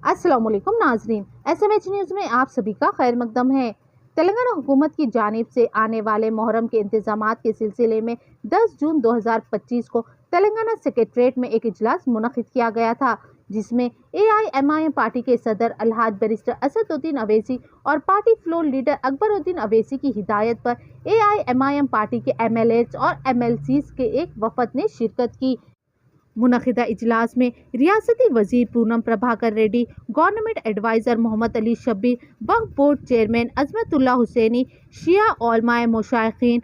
अस्सलाम वालेकुम नाजरीन, SMH न्यूज़ में आप सभी का खैर मकदम है। तेलंगाना हुकूमत की जानिब से आने वाले मुहर्रम के इंतजामात के सिलसिले में 10 जून 2025 को तेलंगाना सेक्रेटरीट में एक इजलास मुनक्किद किया गया था, जिसमें AIMIM पार्टी के सदर अलहाज बैरिस्टर असदुद्दीन अवैसी और party floor leader Akbaruddin Owaisi की हिदायत पर AIMIM पार्टी के MLAs और MLCs के एक वफद ने शिरकत की। मुनक़िदा इजलास में रियासती वज़ीर पूनम प्रभाकर रेड्डी, गवर्नमेंट एडवाइज़र मोहम्मद अली शब्बीर, वक्फ बोर्ड चेयरमैन अजमतुल्लाह हुसैनी, शिया उलमाए मुशाइखीन,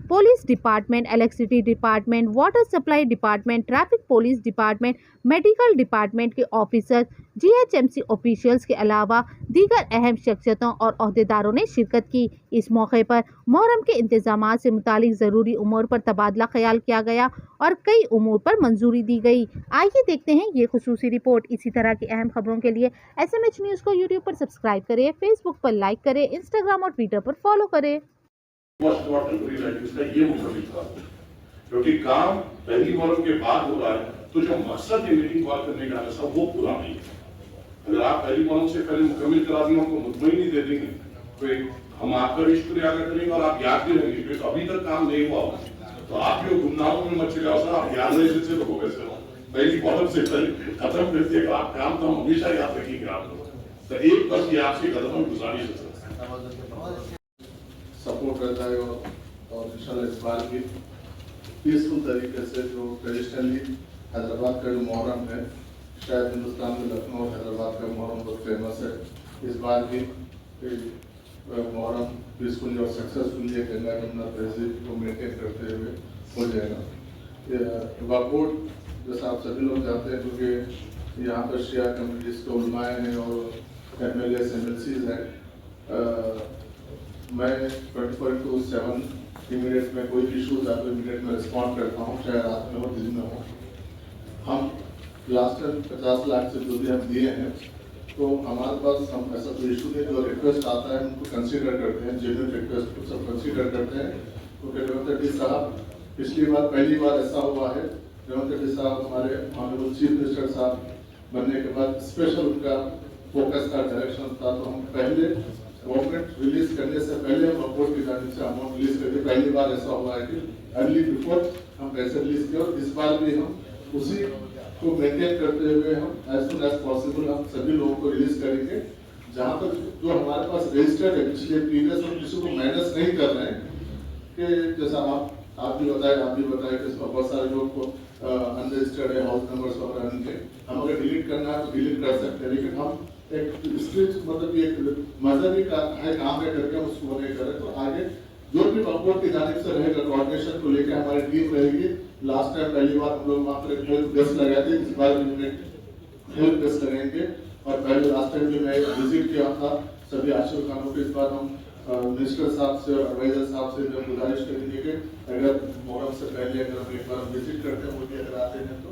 police department, electricity department, water supply department, traffic police department, medical department के ऑफिसर्स, GHMC ऑफिशियल्स के अलावा दीगर अहम शख्सियतों और अहदेदारों ने शिरकत की। इस मौके पर मुहर्रम के इंतजामात से मुतालिक ज़रूरी उमूर पर तबादला ख्याल किया गया और कई उमूर पर मंजूरी दी गई। आइए देखते हैं ये खुसूसी रिपोर्ट। इसी तरह की अहम खबरों के लिए SMH न्यूज़ को यूट्यूब पर सब्सक्राइब करें, फेसबुक पर लाइक करें, इंस्टाग्राम और ट्विटर पर फॉलो करें। इसका ये मुख्य था, क्योंकि काम पहली मुहर्रम के बाद हो रहा है, तो जो मकसद है मीटिंग कॉल करने का था वो पूरा नहीं है। अगर आप पहली मुहर्रम से पहले मुकम्मल करा दिए, हमको मुतमईन नहीं दे देंगे तो हम आपका भी शुक्रिया अदा करेंगे और आप याद भी रहेंगे, क्योंकि अभी तक काम नहीं हुआ तो आप जो गुमनाहों में मत चले सर, आप याद नहीं से लोगों कैसे हो पहली मुहर्रम से पहले खत्म करते हैं, आप काम तो हम हमेशा याद रखेंगे आपको। तो एक बस ये आपसे कदम गुजारिश है सपोर्ट रहता है और इंशाल्लाह इस बार भी पीसफुल तरीके से जो ट्रेडिशनली हैदराबाद का जो मुहर्रम है, शायद हिंदुस्तान में लखनऊ और हैदराबाद का मुहर्रम बहुत फेमस है। इस बार भी मुहर्रम पीसफुली और सक्सेसफुली गंगा यमुना तहजीब को मेंटेन करते हुए हो जाएगा। वक्फ बोर्ड जैसा आप सभी लोग जानते हैं, क्योंकि यहाँ पर शिया कम्युनिटीज़ के उलमाए हैं और MLAs MLCs हैं। मैं 24/7 इमीडिएट में कोई इशूज आता है इमीडिएट में रिस्पॉन्ड करता हूँ, चाहे रात में हो दिन में हो। हम लास्ट टाइम 50 लाख से जो भी हम दिए हैं, तो हमारे पास हम ऐसा कोई इशू नहीं, जो रिक्वेस्ट आता है उनको कंसीडर करते हैं, जेन्युइन रिक्वेस्ट को सब कंसीडर करते हैं। तो रेवंत रेड्डी साहब पिछली बार पहली बार ऐसा हुआ है, रेवंत रेड्डी साहब हमारे ऑनरेबल चीफ मिनिस्टर साहब बनने के बाद स्पेशल उनका फोकस का डायरेक्शन था, तो हम पहले गवर्नमेंट रिलीज करने से पहले हम बोर्ड की जानिब से अमाउंट रिलीज करके पहली बार ऐसा हुआ है कि अर्ली बिफोर हम पैसे रिलीज किए, और इस बार भी हम उसी को मेंटेन करते हुए हम एज सुन एज पॉसिबल हम सभी लोगों को रिलीज करेंगे। जहाँ तक जो हमारे पास रजिस्टर्ड है पिछले प्रीवियस, हम किसी को माइनस नहीं कर रहे हैं कि जैसा आप भी बताए कि इसमें बहुत सारे लोग को अनरजिस्टर्ड है, हाउस नंबर्स वगैरह उनके, हम अगर डिलीट करना है तो डिलीट कर सकते हैं, लेकिन हम एक स्ट्रिक्ट मतलब एक मजहबी का है काम है करके हम उसको नहीं करें। तो आगे जो भी वक्फ बोर्ड की जानिब से रहेगा कोऑर्डिनेशन को लेकर हमारी टीम रहेगी। लास्ट टाइम पहली बार हम लोग वहाँ पर एक हेल्प डेस्क लगाए थे, इस बार भी हम हेल्प डेस्क लगाएंगे। और पहले लास्ट टाइम भी मैं विजिट किया था सभी आश्रम खानों के, इस बार हम मिनिस्टर साहब से और एडवाइजर साहब से जो गुजारिश करेंगे कि अगर मुहर्रम से पहले अगर हम एक बार विजिट करते हैं, वो भी अगर आते हैं तो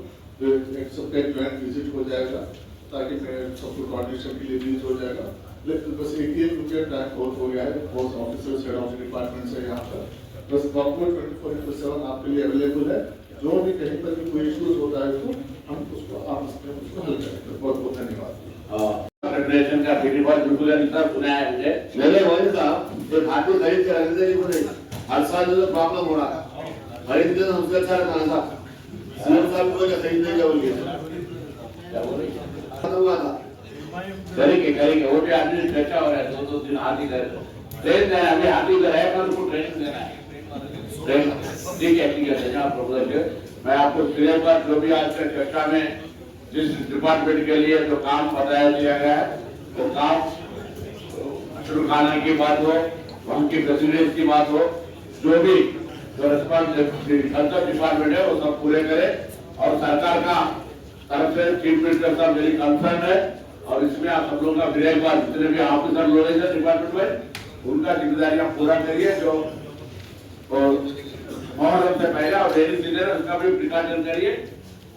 एक सप्ताह ज्वाइंट विजिट हो जाएगा, ताकि मैं सबको कोऑर्डिनेशन के लिए यूज हो जाएगा। लेकिन बस एक ही उनके टाइम बहुत हो गया है, बहुत ऑफिसर्स हेड ऑफ डिपार्टमेंट से यहाँ पर बस डॉक्यूमेंट 24/7 आपके लिए अवेलेबल है। जो भी कहीं पर भी कोई इश्यूज होता है तो हम उसको उसको हल करेंगे। बहुत बहुत धन्यवाद। फेडरेशन का फीडबैक बिल्कुल अंतर सुना है मुझे। मेरे वही साहब ये खाते खरीद के रखने के लिए हर साल जो प्रॉब्लम हो रहा है, खरीद के उसके अच्छा रहना था, सीएम साहब को खरीद देगा बोलिए क्या बोलिए हुआ था, करेंगे वो भी आदमी चर्चा हो रहा है। 2 दिन आदि ट्रेन देना है, अभी आदि कराया था उनको ट्रेन देना है, ट्रेन ठीक है देना प्रोग्राम। मैं आपको क्लियर बात जो भी आज तक चर्चा में जिस डिपार्टमेंट के लिए जो काम बताया दिया गया है, वो काम शुरू खाने की बात हो, उनकी प्रेसिडेंट की बात हो, जो भी जो रिस्पॉन्सिबल डिपार्टमेंट है वो सब पूरे करे। और सरकार का तरफ से चीफ मिनिस्टर साहब मेरी कंसर्न है, और इसमें आप सब लोगों का विधायक जितने भी ऑफिसर लोग हैं डिपार्टमेंट में, उनका जिम्मेदारियां पूरा करिए। जो मुहर्रम से पहले और रेनी सीजन उसका भी प्रिकॉशन करिए,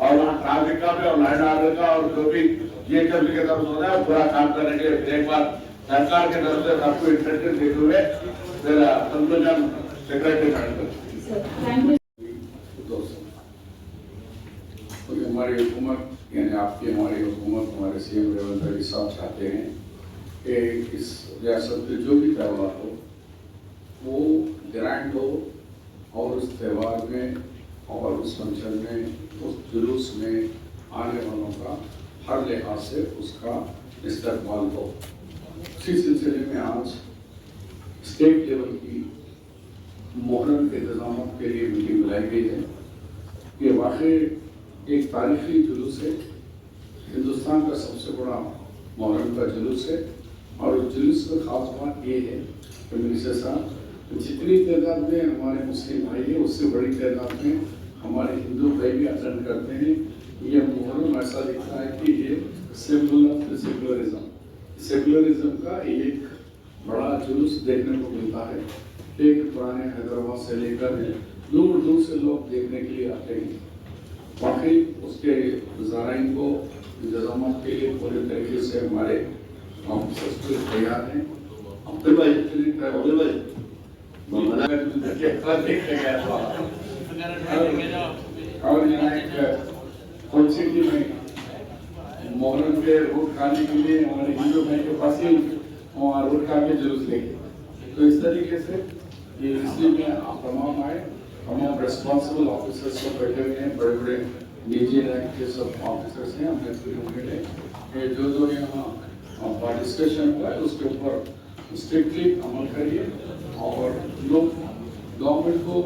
और वहाँ ट्रैफिक का भी और लाइन ऑर्डर का और जो भी GHMC के तरफ होता है पूरा काम करने के लिए एक बार सरकार के तरफ से सबको इंस्ट्रक्शन देते हुए फिर कंक्लूजन सेक्रेटरी हमारी हुकूमत यानी आपकी हमारी हुकूमत हमारे सीएम रेवंत रेड्डी साहब चाहते हैं कि इस रियासत में जो भी त्यौहार हो वो ग्रैंड हो और उस त्यौहार में और उस फंक्शन में उस जुलूस में आने वालों का हर लिहाज से उसका इस्तेमाल हो। इसी सिलसिले में आज स्टेट लेवल की मोहर्रम के इंतजाम के लिए मीटिंग बुलाई गई है। ये वाकई एक तारीखी जुलूस है, हिंदुस्तान का सबसे बड़ा मोहर्रम का जुलूस है और उस जुलूस का खास बात ये है कि मिनिस्टर साहब जितनी तादाद में हमारे मुस्लिम भाई हैं उससे बड़ी तादाद में हमारे हिंदू भाई भी अटेंड करते हैं। ये मुहर्रम ऐसा दिखता है कि ये सिंबल ऑफ सेकुलरिज्म का एक बड़ा जुलूस देखने को मिलता है। एक पुराने हैदराबाद से लेकर दूर दूर से लोग देखने के लिए आते हैं। वाकई उसके ज़ाराइन को इंतजाम के लिए पूरे तरीके से हमारे ऑफिसर्स तैयार हैं। अब्दुल भाई और यहाँ एक सिटी में मोहर्रम के रोड खाने के लिए हमारे हिंदू भाई के पास ही वहाँ रोड खा के जुलूस लेंगे। तो इस तरीके से ये इसलिए में आप तमाम आए, तमाम रिस्पॉन्सिबल ऑफिसर्स सब बैठे हुए हैं, बड़े बड़े डीजी रैंक के सब ऑफिसर्स हैं। हमने पूरी उम्मीद है कि जो यहाँ डिस्कशन हुआ है उसके ऊपर स्ट्रिक्टली अमल करिए और लोग गवर्नमेंट को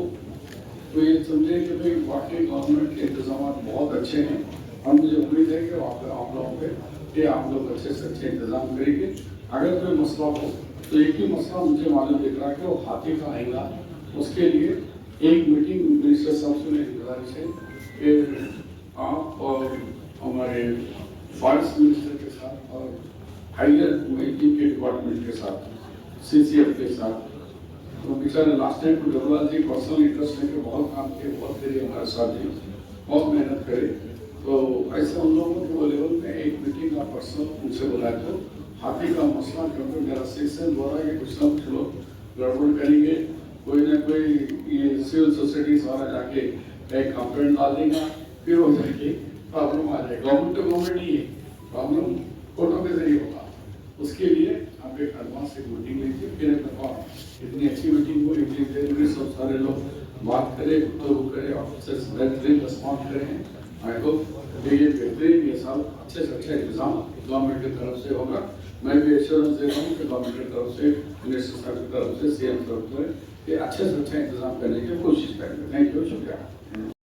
तो ये समझे कि भाई वाकई गवर्नमेंट के इंतजाम बहुत अच्छे हैं और मुझे उम्मीद है कि आप लोगों पे आप लोग अच्छे से अच्छे इंतजाम करेंगे। अगर कोई मसला हो तो एक ही मसला मुझे मालूम दिख रहा है कि वो हाथी का आएगा। उसके लिए एक मीटिंग मिनिस्टर साहब से मेरी गुजारिश है कि आप और हमारे फॉरेस्ट मिनिस्टर के साथ और हायर के डिपार्टमेंट के साथ CCF के साथ तो बेचारे लास्ट टाइम को डबलाल जी पर्सनल इंटरेस्ट लेकर बहुत काम किए, बहुत देरी हमारे साथ दी, बहुत मेहनत करे। तो ऐसे उन लोगों के लेवल में एक मीटिंग का पर्सनल उनसे बुलाया तो हाथी का मसला क्योंकि मेरा सेशन हो रहा है कि कुछ ना कुछ लोग गड़बड़ करेंगे, कोई ना कोई ये सिविल सोसाइटीज वाला जाके एक कंप्लेंट डाल देगा, फिर हो जाएगी प्रॉब्लम आ जाएगी। गवर्नमेंट तो गवर्नमेंट ही है, प्रॉब्लम कोर्टों के जरिए होगा। उसके लिए आप एक एडवांस एक मीटिंग लीजिए, फिर एक दफा इतनी अच्छी मीटिंग हो, इतनी देर में सब सारे लोग बात करें, तो करें, ऑफिसर्स बेहतरीन रिस्पॉन्ड करें। आई होप ये बेहतरीन ये साल अच्छे से अच्छा इंतजाम गवर्नमेंट की तरफ से होगा। मैं भी एश्योरेंस दे रहा हूँ कि गवर्नमेंट की तरफ से, मिनिस्टर साहब की तरफ से, CM तरफ से अच्छे इंतजाम करने की कोशिश करेंगे। थैंक यू, शुक्रिया।